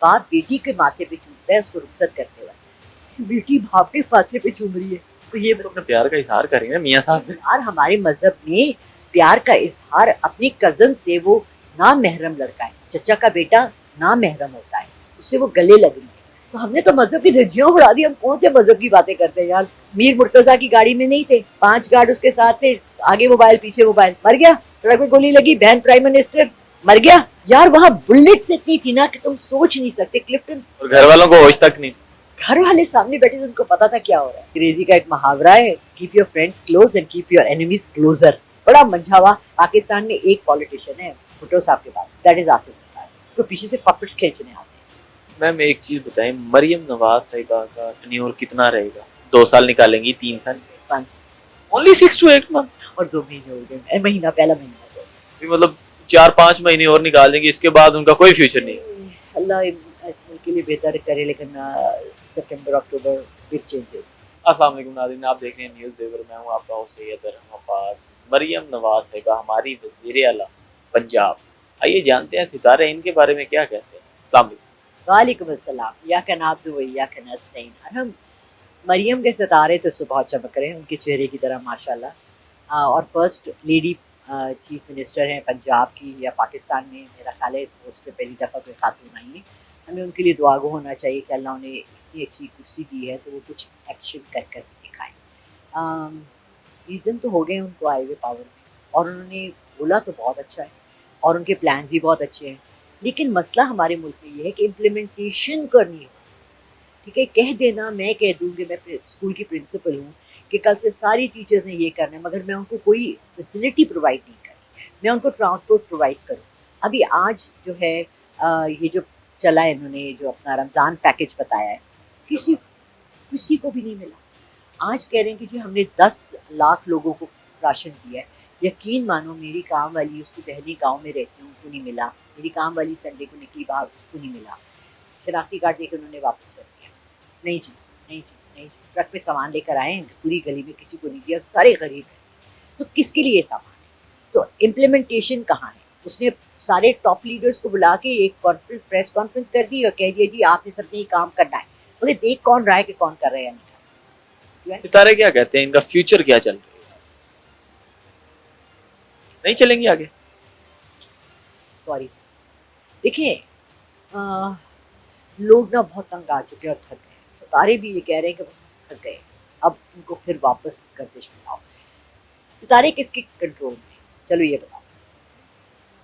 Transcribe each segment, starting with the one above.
बाप बेटी के माथे पे चूमता है उसको रुखसत करते वक्त, बेटी बाप के माथे पे चूम रही है, तो ये तो अपने प्यार का इजहार कर रही है ना मियाँ साहब से। यार हमारे मजहब में प्यार का इजहार अपनी कजन से, वो ना महरम लड़का है, चचा का बेटा ना महरम होता है, उससे वो गले लग रही है। तो हमने तो मजहब की धज्जियां उड़ा दी, हम कौन से मजहब की बातें करते हैं यार। मीर मुर्तजा की गाड़ी में नहीं थे, 5 गार्ड उसके साथ थे, आगे मोबाइल पीछे मोबाइल, मर गया, ट्रक में गोली लगी, बहन प्राइम मिनिस्टर, मर गया यार। वहां बुलेट्स इतनी थी ना कि तुम सोच नहीं सकते। क्लिफ्टन और घर वालों को होश तक नहीं। घर वाले सामने बैठे थे, उनको पता था क्या हो रहा है। अंग्रेजी का एक मुहावरा है, keep your friends close and keep your enemies closer. बड़ा मंझा हुआ। पाकिस्तान में एक पॉलिटिशियन है भुट्टो साहब के बाद, दैट इज आसिफ ज़रदारी, तो पीछे से पपेट खींचने आते मैम एक चीज बताएं, मरियम नवाज साहिबा का टेन्योर कितना रहेगा? 2 साल निकालेंगी, 3 साल? हैं मंथ्स, ओनली 6 to 8 मंथ। और 2 महीने हो गए, महीना, पहला महीना तो मतलब 4-5 महीने और निकाल देंगे, इसके बाद उनका कोई फ्यूचर नहीं है। अल्लाह इस मुल्क के लिए बेहतर करे, लेकिन सितंबर अक्टूबर बिग चेंजेस। अस्सलाम वालेकुम नाज़रीन, आप देख रहे हैं न्यूज़ पेपर। मैं हूं आपका होस्ट सैयद अरहम अब्बास। मरियम नवाज साहिबा हमारी वज़ीर आला पंजाब, आइए जानते हैं सितारे इनके बारे में क्या कहते हैं। अस्सलाम वालेकुम। वालेकुम अस्सलाम, या कनाब्दु व या कनस्तईन। हम मरियम के सितारे तो सुबह चमक रहे हैं उनके चेहरे की तरह माशाल्लाह। और फर्स्ट लेडी चीफ मिनिस्टर हैं पंजाब की या पाकिस्तान में, मेरा ख्याल है इस पोस्ट पे पहली दफ़ा कोई खातून आई है। हमें उनके लिए दुआगो होना चाहिए कि अल्लाह उन्हें इतनी अच्छी कुर्सी दी है तो वो कुछ एक्शन कर कर दिखाएं। रीज़न तो हो गए उनको आए हुए पावर में, और उन्होंने बोला तो बहुत अच्छा है और उनके प्लान भी बहुत अच्छे हैं, लेकिन मसला हमारे मुल्क में ये है कि इम्प्लीमेंटेशन करनी है। ठीक है, कह देना, मैं कह दूँ कि मैं स्कूल की प्रिंसिपल हूँ कि कल से सारी टीचर्स ने ये करना है, मगर मैं उनको कोई फैसिलिटी प्रोवाइड नहीं करी, मैं उनको ट्रांसपोर्ट प्रोवाइड करूँ। अभी आज जो है ये जो चला है, इन्होंने जो अपना रमज़ान पैकेज बताया है, किसी किसी को भी नहीं मिला। आज कह रहे हैं कि जी हमने 10 लाख लोगों को राशन दिया है। यकीन मानो, मेरी काम वाली, उसकी बहनें गाँव में रहती हैं, उनको नहीं मिला। मेरी काम वाली संडे को निकली बाहर, उसको नहीं मिला। शनाख्ती कार्ड देकर उन्होंने वापस कर दिया। नहीं जी, नहीं जी, नहीं जी, ट्रक में सामान लेकर आए हैं, पूरी गली में किसी को नहीं दिया, सारे गरीब हैं। तो किसके लिए सामान है? तो इम्प्लीमेंटेशन कहाँ है? उसने सारे टॉप लीडर्स को बुला के एक कॉन्फ्रेंस, प्रेस कॉन्फ्रेंस कर दी और कह दिया जी आपने सबने ये काम करना है। बोले देख कौन रहा है कि कौन कर रहा है या नहीं कर रहा है। सितारे क्या कहते हैं, इनका फ्यूचर क्या चल रहा है? नहीं चलेंगे आगे? सॉरी, देखिए लोग ना बहुत तंग आ चुके हैं और थक गए हैं। सितारे भी ये कह रहे हैं कि वो थक गए, अब उनको फिर वापस गर्दिश में लाओ। सितारे किसके कंट्रोल में? चलो ये बताओ।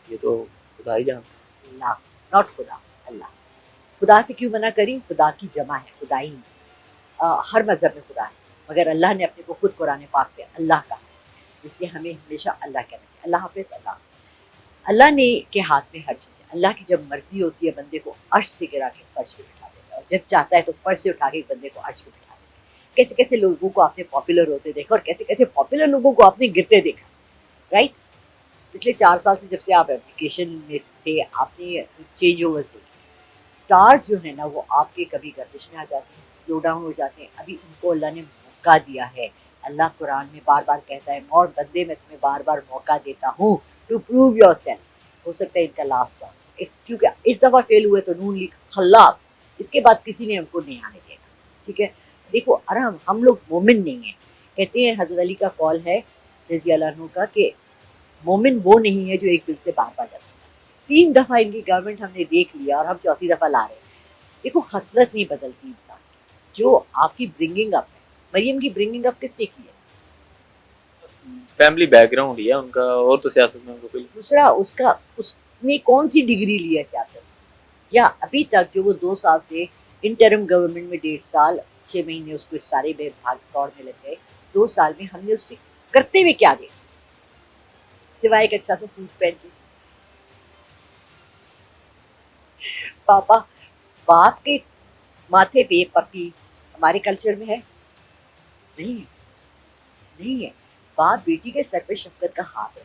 ये तो खुदा ही जानता अल्लाह, नॉट खुदा, अल्लाह। खुदा से क्यों मना करी? खुदा की जमा है, खुदा ही नहीं। हर मजहब में खुदा है, मगर अल्लाह ने अपने को खुद कुरान पाक में अल्लाह कहा, इसलिए हमें हमेशा अल्लाह कहना चाहिए। अल्लाह हाफिज, अल्लाह। अल्लाह ने के हाथ में हर चीज़ है। अल्लाह की जब मर्जी होती है बंदे को अर्श से गिरा के फर्श पे बिठा देता है, और जब चाहता है तो फर्श से उठा के बंदे को अर्श पे बिठा देता है। कैसे कैसे लोगों को आपने पॉपुलर होते देखा और कैसे कैसे पॉपुलर लोगों को आपने गिरते देखा, राइट। पिछले 4 साल से जब से आप एप्लीकेशन में थे, आपने चेंज ओवर्स देखे। स्टार्स जो है ना वो आपके कभी गर्दिश में आ जाते हैं, स्लो डाउन हो जाते हैं। अभी उनको अल्लाह ने मौका दिया है। अल्लाह कुरान में बार बार कहता है, और बंदे मैं तुम्हें बार बार मौका देता हूँ टू प्रूव योर सेल्फ। हो सकता है इनका लास्ट चांस है, क्योंकि इस दफ़ा फेल हुए तो नून लीग खल्लास, इसके बाद किसी ने उनको नहीं आने देगा। ठीक है, देखो आराम, हम लोग मोमिन नहीं है। कहते हैं हज़रत अली का कॉल है रज़ी अल्लाह अन्हु का कि मोमिन वो नहीं है जो एक दिल से बार बार डरता है। 3 दफ़ा इनकी गवर्नमेंट हमने देख लिया और हम चौथी दफ़ा ला रहे हैं। देखो खसलत नहीं बदलती इंसान की, जो आपकी ब्रिंगिंग अप है। मरियम की ब्रिंगिंग अप किसने की है? फैमिली बैकग्राउंड ही है उनका, और तो सियासत में उनको कोई। दूसरा, उसका उसने कौन सी डिग्री ली है सियासत में? या अभी तक जो वो 2 साल से इंटरिम गवर्नमेंट में, 1.5 साल 6 महीने उसको इस सारे में भाग दौड़ में लग गए, 2 साल में हमने उससे करते हुए क्या देखा सिवाय एक अच्छा सा सूट पहन के? पापा बाप के माथे पे पपी हमारे कल्चर में है? नहीं है, नहीं है। बाप बेटी के सर पे शफकत का हाथ है,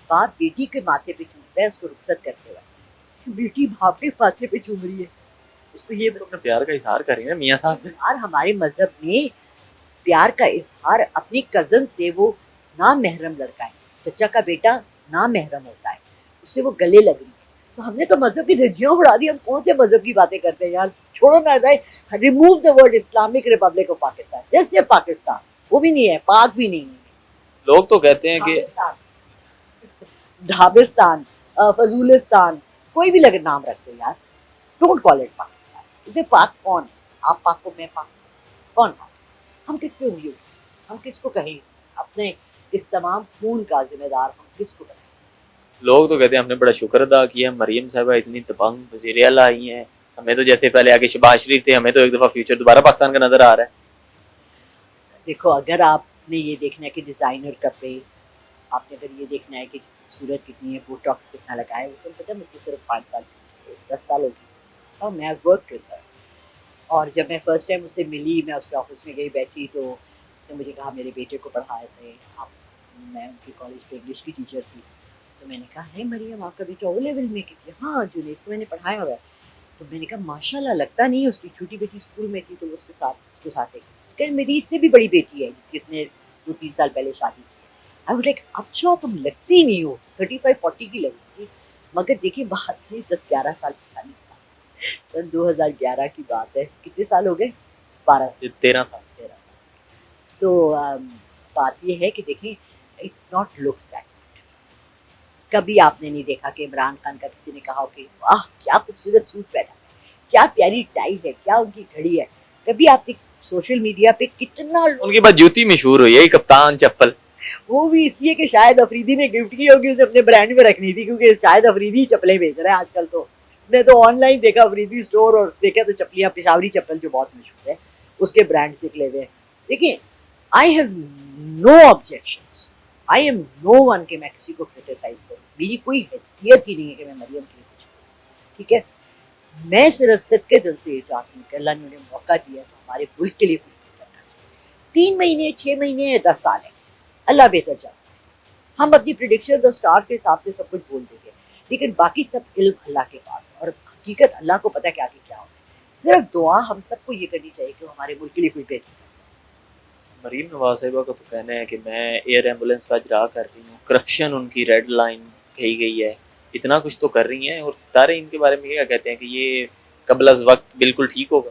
बाप बेटी के माथे पे चूमता है उसको रुखसत करते हुए, बेटी बाप के माथे पे चूम रही है, उसको ये तो अपने प्यार का इजहार कर रही है ना मियाँ साहब से। यार हमारे मजहब में प्यार का इजहार अपनी कजन से, वो ना महरम लड़का है, चचा का बेटा ना महरम होता है, उससे वो गले लग रही है। تو ہم نے تو مذہب کی دھجیاں اڑا دی. ہم کون سے مذہب کی باتیں کرتے ہیں یار, چھوڑو نا. Remove the word Islamic republic of Pakistan. جیسے پاکستان وہ بھی نہیں ہے, پاک بھی نہیں ہے. لوگ تو کہتے ہیں کہ ڈھابستان, فضولستان, کوئی بھی لگے نام رکھتے یار. Don't call it Pakistan. ادھر پاک کون ہے؟ آپ پاک کو میں پاک کون پاک؟ ہم کس پہ انگلی اٹھائیں؟ ہم کس کو کہیں اپنے اس تمام خون کا ذمہ دار ہم کس کو کہیں؟ لوگ تو کہتے ہیں ہم نے بڑا شکر ادا کیا, مریم صاحبہ اتنی دبنگ وزیر اعلیٰ آئی ہیں. ہمیں تو جیسے پہلے آگے شہباز شریف تھے, ہمیں تو ایک دفعہ فیوچر دوبارہ پاکستان کا نظر آ رہا ہے. دیکھو, اگر آپ نے یہ دیکھنا ہے کہ ڈیزائنر کپڑے, آپ نے اگر یہ دیکھنا ہے کہ خوبصورت کتنی ہے, بوٹاکس کتنا لگا ہے, وہ تو پتہ مجھ سے صرف 5 سال 10 سال ہو گئی. اور میں ورک کرتا ہے. اور جب میں فرسٹ ٹائم اس سے ملی, میں اس کے آفس میں گئی بیٹھی, تو اس نے مجھے کہا میرے بیٹے کو پڑھائے تھے آپ. میں ان کی کالج پہ انگلش کی ٹیچر تھی. تو میں نے کہا ہے مریم آپ کا بیٹا او لیول میں کی؟ ہاں جنید کو میں نے پڑھایا ہوا ہے. تو میں نے کہا ماشاء اللہ, لگتا نہیں. اس کی چھوٹی بیٹی اسکول میں تھی تو اس کے ساتھ کہ میری اس سے بھی بڑی بیٹی ہے جس کی اس نے 2-3 سال پہلے شادی کی. I was like, اچھا تم لگتی نہیں ہو, 35-40 کی لگتی تھی. مگر دیکھیں بات میں 10-11 سال پتا نہیں تھا. سن 2011 کی بات ہے. کتنے سال ہو گئے؟ 12 13 سال. 13 سال. سو بات یہ ہے کہ دیکھیں, اٹس ناٹ لکس دیٹ. کبھی آپ نے نہیں دیکھا کہ عمران خان کا کسی نے کہا کہ واہ کیا خوبصورت سوٹ پہنا ہے, کیا پیاری ٹائی ہے, کیا ان کی گھڑی ہے. کبھی آپ نے سوشل میڈیا پہ کتنا ان کے بعد جوتی مشہور ہوئی ہے, کپتان چپل. وہ بھی اس لیے کہ شاید افریدی نے گفٹ کی ہوگی, اسے اپنے برانڈ میں رکھنی تھی, کیونکہ شاید افریدی چپلیں بیچ رہا ہے آج کل. تو میں تو آن لائن دیکھا افریدی اسٹور, اور دیکھا تو چپلیاں, پشاوری چپل جو بہت مشہور ہے, اس کے برانڈ نکلے ہوئے. دیکھیں, I have no objection, I am no one کہ میں کسی کو کرٹیسائز کروں. میری کوئی حیثیت ہی نہیں ہے کہ میں مریم کے لیے کچھ کروں, ٹھیک ہے. میں صرف صدقے دل سے یہ چاہتی ہوں کہ اللہ نے انہیں موقع دیا تو ہمارے ملک کے لیے کچھ بہتر کرنا چاہیے. 3 مہینے 6 مہینے یا 10 سال ہے, اللہ بہتر جانتا ہے. ہم اپنی پریڈکشن اور سٹارز کے حساب سے سب کچھ بول دیں گے, لیکن باقی سب علم اللہ کے پاس, اور حقیقت اللہ کو پتہ کیا کیا ہوتا ہے. صرف دعا ہم سب کو یہ کرنی چاہیے کہ ہمارے ملک کے لیے کوئی بہتر. مریم نواز صاحبہ کا تو کہنا ہے کہ میں ایئر ایمبولینس کا اجرا کر رہی ہوں, کرپشن ان کی ریڈ لائن کہی گئی ہے, اتنا کچھ تو کر رہی ہیں. اور ستارے ان کے بارے میں کیا کہتے ہیں کہ یہ قبل از وقت بالکل ٹھیک ہوگا؟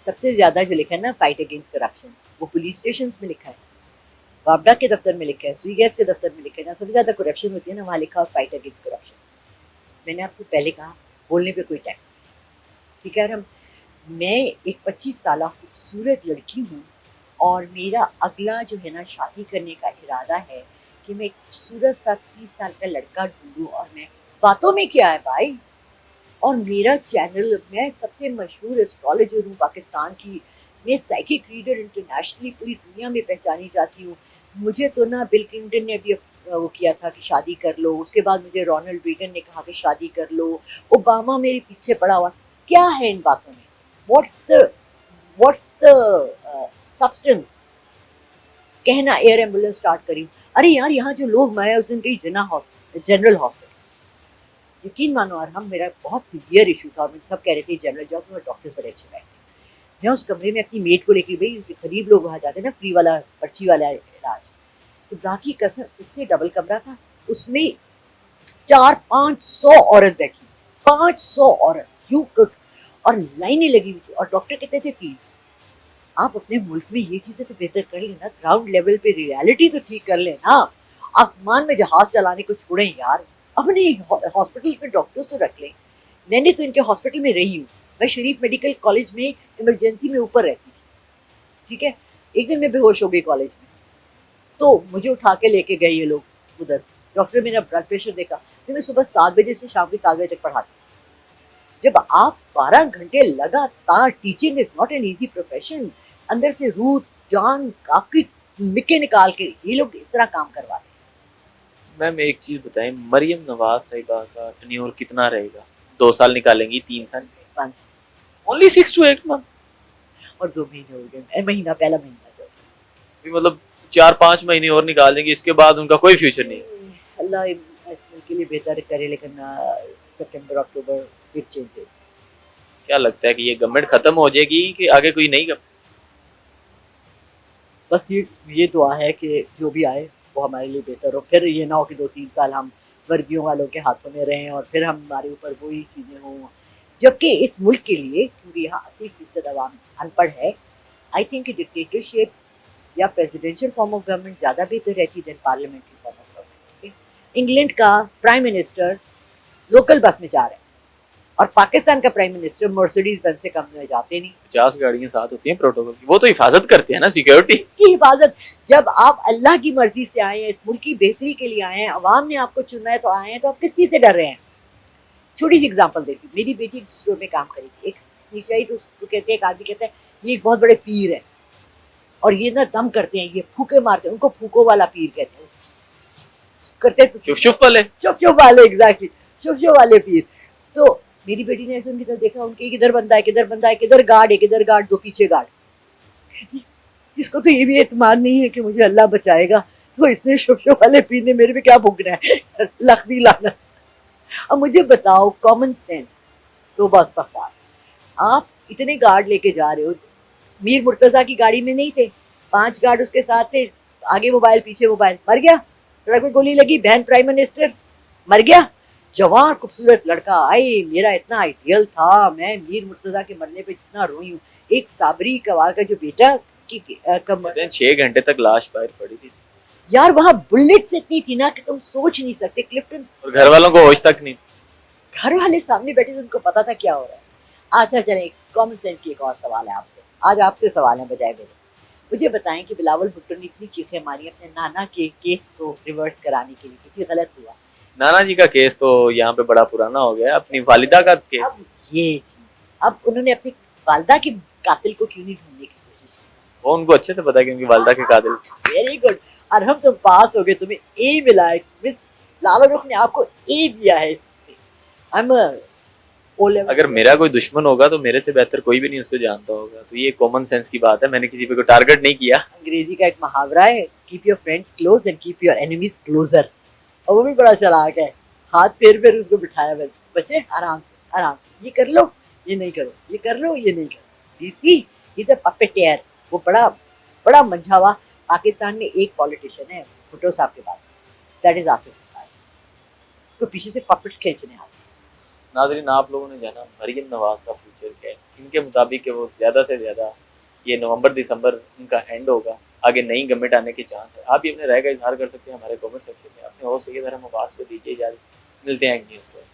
سب سے زیادہ جو لکھا ہے نا فائٹ اگینسٹ کرپشن, وہ پولیس اسٹیشنز میں لکھا ہے, وابڈا کے دفتر میں لکھا ہے, سوئی گیس کے دفتر میں لکھا ہے نا. سب سے زیادہ کرپشن ہوتی ہے نا, وہاں لکھا ہے فائٹ اگینسٹ کرپشن. میں نے آپ کو پہلے کہا بولنے پہ کوئی ٹیکس نہیں, ٹھیک ہے. اور میں ایک 25 سالہ خوبصورت لڑکی ہوں, اور میرا اگلا جو ہے نا شادی کرنے کا ارادہ ہے کہ میں ایک خوبصورت سا 30 سال کا لڑکا ڈھونڈوں. اور میں باتوں میں کیا ہے بھائی, اور میرا چینل, میں سب سے مشہور اسٹرالوجر ہوں پاکستان کی, میں سائیکک ریڈر انٹرنیشنلی پوری دنیا میں پہچانی جاتی ہوں. مجھے تو نا بل کلنٹن نے بھی وہ کیا تھا کہ شادی کر لو, اس کے بعد مجھے رونلڈ ریگن نے کہا کہ شادی کر لو, اوباما میرے پیچھے پڑا ہوا. کیا ہے ان باتوں میں؟ What's the substance? کہنا ایئر ایمبولینس اسٹارٹ کری. ارے یار یہاں جو لوگ مرے اس دن کہیں جنرل ہاسپٹل, یقین مانو. اور ہم, میرا بہت سیویئر ایشو تھا, اور مجھے سب کہہ رہے تھے جنرل جاؤ, تو ڈاکٹر بڑے اچھے بیٹھے. میں اس کمرے میں اپنی میٹ کو لے کے گئی, غریب لوگ وہاں جاتے ہیں نا فری والا پرچی والا علاج, خدا کی قسم اس سے ڈبل کمرہ تھا, اس میں 400-500 عورت بیٹھی, 500 عورت یوں کٹ, اور لائنیں لگی ہوئی تھی. اور ڈاکٹر کہتے تھے 3. آپ اپنے ملک میں یہ چیزیں تو بہتر کر لینا, گراؤنڈ لیول پہ ریالٹی تو ٹھیک کر لینا. آسمان میں جہاز چلانے کو چھوڑیں یار, اپنے ہاسپٹل میں ڈاکٹرز تو رکھ لیں. میں نے تو ان کے ہاسپٹل میں رہی ہوں, میں شریف میڈیکل کالج میں ایمرجنسی میں اوپر رہتی تھی, ٹھیک ہے. ایک دن میں بے ہوش ہو گئی کالج میں, تو مجھے اٹھا کے لے کے گئے یہ لوگ ادھر. ڈاکٹر میرا بلڈ پریشر دیکھا. میں صبح 7 بجے سے شام کے 7 بجے تک پڑھاتی. جب آپ 12 گھنٹے لگاتار, teaching is not an easy profession, اندر سے روح جان آپ کی مکے نکال کے یہ لوگ اس طرح کام کرواتے ہیں. میم ایک چیز بتائیں, مریم نواز صاحبہ کا ٹینیور کتنا رہے گا؟ 2 سال نکالیں گی, 3 سال؟ بس, اونلی 6 to 8 months. اور 2 مہینے ہو گئے, مہینہ پہلا مہینہ چل رہا. مطلب 4-5 مہینے اور نکال دیں گے, اس کے بعد ان کا کوئی فیوچر نہیں ہے. اللہ اس ملک کے لیے بہتر کرے, لیکن سپٹمبر اکتوبر بگ چینجز. کیا لگتا ہے کہ یہ گورنمنٹ ختم ہو جائے گی کہ آگے کوئی نہیں گورنمنٹ؟ بس یہ دعا ہے کہ جو بھی آئے وہ ہمارے لیے بہتر ہو. پھر یہ نہ ہو کہ 2-3 سال ہم वर्दियों वालों के हाथों में रहें और फिर हमारे ऊपर वही चीज़ें हों, जबकि इस मुल्क के लिए, क्योंकि यहाँ 80% अवाम अनपढ़ है, आई थिंक डिक्टेटरशिप या प्रेसिडेंशियल फॉर्म ऑफ गवर्नमेंट ज़्यादा बेहतर रहती than parliamentary form of government. England का प्राइम मिनिस्टर लोकल बस में जा रहे हैं और पाकिस्तान का प्राइम मिनिस्टर मर्सिडीज बेंज से कम में जाते नहीं। 50 गाड़ियां साथ होती हैं प्रोटोकॉल की, वो तो हिफाजत करते हैं ना, सिक्योरिटी। इसकी हिफाजत, जब आप अल्लाह की मर्जी से आए हैं, इस मुल्क की बेहतरी के लिए आए हैं, अवाम ने आपको चुना है तो आए हैं, तो आप किस चीज़ से डर रहे हैं? छोटी सी एग्जांपल देती हूँ, मेरी बेटी स्टोर में काम करेगी, एक नीचे आई तो उसको कहते हैं, एक आदमी कहता है ये एक बहुत बड़े पीर है और ये ना दम करते हैं, ये फूके मारते हैं, उनको फूको वाला पीर कहते हैं, करते हैं तो शुफ शुफ वाले, शुफ वाले, एग्जैक्टली शुफ वाले पीर। तो मेरी बेटी ने ऐसे उनकी तरफ देखा, उनके किधर बंदा है, किधर बंदा है, किधर गार्ड है, किधर गार्ड, दो पीछे गार्ड। इसको तो ये भी एतमाद नहीं है कि मुझे अल्लाह बचाएगा, तो इसने शुफ वाले पीर ने मेरे पे क्या भुगना है, लखदी लाना। अब मुझे बताओ, कॉमन सेंस, तो बस अस्तगफार, आप इतने गार्ड लेके जा रहे हो, मीर मुर्तजा की गाड़ी में नहीं थे, 5 गार्ड उसके साथ थे, आगे मोबाइल पीछे मोबाइल, मर गया, सड़क में गोली लगी, बहन प्राइम मिनिस्टर, मर गया। जवान खूबसूरत लड़का, आई मेरा इतना आइडियल था, मैं मीर मुर्तजा के मरने पे जितना रोई हूँ। एक साबरी कवाल का जो बेटा की 6 घंटे तक लाश बाहर पड़ी थी यार, वहां बुलेट्स इतनी थी ना कि तुम सोच नहीं सकते। क्लिफ्टन, और घर वालों को होश तक नहीं। घर वाले सामने बैठे थे, उनको पता था क्या हो रहा है। अच्छा चले, कॉमन सेंस की एक और सवाल है आपसे, आज आपसे सवाल है बजाय मेरे। मुझे बताएं कि बिलावल भुट्टो ने इतनी चीखें मारी अपने नाना के केस को रिवर्स कराने के लिए, क्योंकि गलत हुआ। नाना जी का केस तो यहाँ पे बड़ा पुराना हो गया, अपनी वालिदा का केस। अब ये चीज, अब उन्होंने अपनी वालिदा की कातिल को क्यों नहीं ढूंढने की कोशिश की? वो उनको अच्छे से पता है कि उनकी वालिदा के कातिल। वेरी गुड, और हम तुम पास हो गए, तुम्हें ए मिला है। मिस लाला रुख ने आपको ए दिया है इसमें। हम अगर मेरा कोई दुश्मन होगा तो मेरे से बेहतर कोई भी नहीं उसको जानता होगा, तो ये कॉमन सेंस की बात है, मैंने किसी पे को टारगेट नहीं किया। अंग्रेजी का एक मुहावरा है, keep your friends close and keep your enemies closer, और वो भी बड़ा चालाक है। हाथ फेर उसको बिठाया, बच्चे आराम से आराम से, ये कर लो, ये नहीं करो, ये कर लो, ये नहीं करो। इसी इज अ पपेटियर। वो बड़ा बड़ा मंझा हुआ। पाकिस्तान में एक पॉलिटिशियन है भुट्टो साहब के बाद, दैट इज आसिफ ज़रदारी, तो पीछे से पपेट खींचने आते। नाज़रीन, आप लोगों ने जाना मरीम नवाज का फ्यूचर क्या है। इनके मुताबिक कि वो ज़्यादा से ज़्यादा ये नवंबर दिसंबर उनका एंड होगा, आगे नई गवर्नमेंट आने के चांस है। आप भी अपने राय का इजहार कर सकते हैं हमारे कमेंट सेक्शन में। अपने होस्ट सैयद अरहम अब्बास को दीजिए इजाज़त, मिलते हैं एक न्यूज़ पर।